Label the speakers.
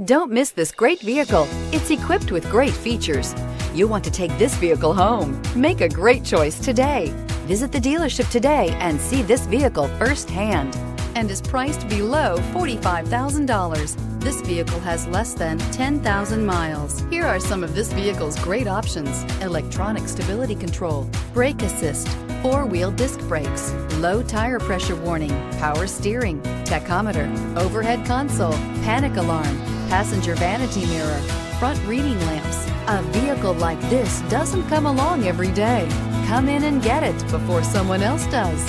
Speaker 1: Don't miss this great vehicle. It's equipped with great features. You'll want to take this vehicle home. Make a great choice today. Visit the dealership today and see this vehicle firsthand, and is priced below $45,000. This vehicle has less than 10,000 miles. Here are some of this vehicle's great options: electronic stability control, brake assist, four-wheel disc brakes, low tire pressure warning, power steering, tachometer, overhead console, panic alarm, passenger vanity mirror, front reading lamps. A vehicle like this doesn't come along every day. Come in and get it before someone else does.